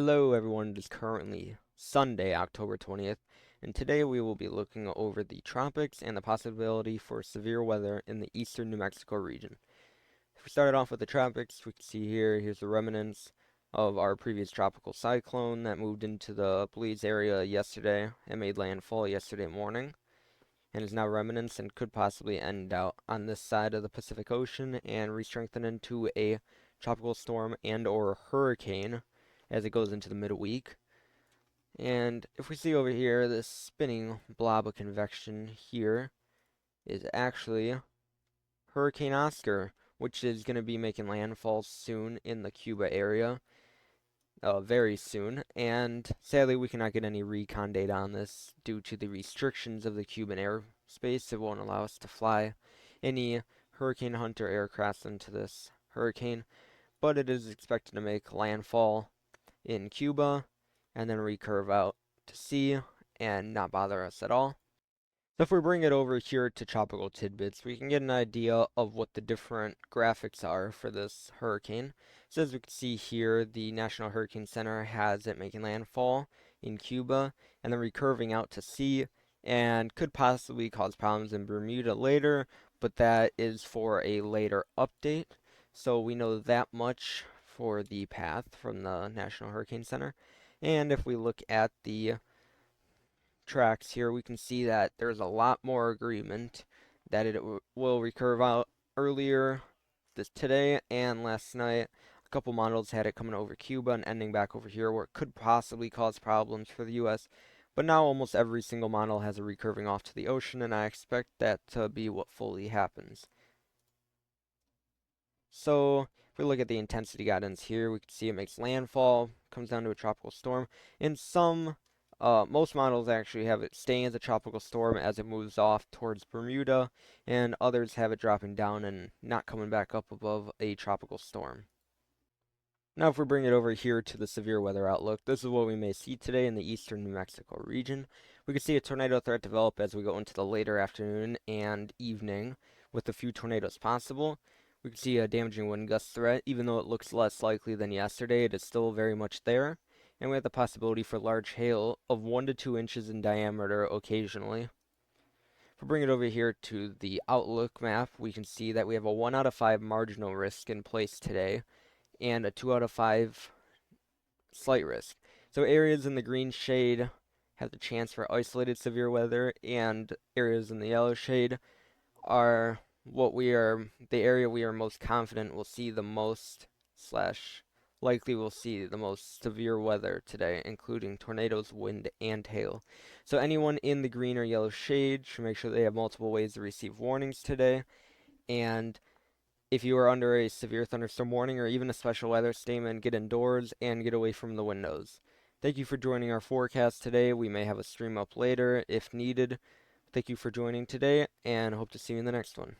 Hello everyone, it is currently Sunday, October 20th, and today we will be looking over the tropics and the possibility for severe weather in the eastern New Mexico region. If we started off with the tropics, we can see here's the remnants of our previous tropical cyclone that moved into the Belize area yesterday and made landfall yesterday morning, and is now remnants and could possibly end out on this side of the Pacific Ocean and re-strengthen into a tropical storm and or hurricane as it goes into the midweek. And if we see over here, this spinning blob of convection here is actually Hurricane Oscar, which is going to be making landfall soon in the Cuba area, very soon. And sadly, we cannot get any recon data on this due to the restrictions of the Cuban airspace. It won't allow us to fly any Hurricane Hunter aircraft into this hurricane, but it is expected to make landfall in Cuba and then recurve out to sea and not bother us at all. So if we bring it over here to Tropical Tidbits, we can get an idea of what the different graphics are for this hurricane. So as we can see here, the National Hurricane Center has it making landfall in Cuba and then recurving out to sea and could possibly cause problems in Bermuda later, but that is for a later update. So we know that much for the path from the National Hurricane Center. And if we look at the tracks here, we can see that there's a lot more agreement that it will recurve out earlier today and last night. A couple models had it coming over Cuba and ending back over here where it could possibly cause problems for the US. But now almost every single model has a recurving off to the ocean, and I expect that to be what fully happens. So if we look at the intensity guidance here, we can see it makes landfall, comes down to a tropical storm. In most models actually have it staying as a tropical storm as it moves off towards Bermuda, and others have it dropping down and not coming back up above a tropical storm. Now if we bring it over here to the severe weather outlook, this is what we may see today in the eastern New Mexico region. We can see a tornado threat develop as we go into the later afternoon and evening with a few tornadoes possible. We can see a damaging wind gust threat. Even though it looks less likely than yesterday, it is still very much there. And we have the possibility for large hail of 1 to 2 inches in diameter occasionally. If we bring it over here to the outlook map, we can see that we have a 1 out of 5 marginal risk in place today and a 2 out of 5 slight risk. So areas in the green shade have the chance for isolated severe weather, and areas in the yellow shade are the area we are most confident will see the most slash likely will see the most severe weather today, including tornadoes, wind, and hail. So anyone in the green or yellow shade should make sure they have multiple ways to receive warnings today. And if you are under a severe thunderstorm warning or even a special weather statement, get indoors and get away from the windows. Thank you for joining our forecast today. We may have a stream up later if needed. Thank you for joining today, and hope to see you in the next one.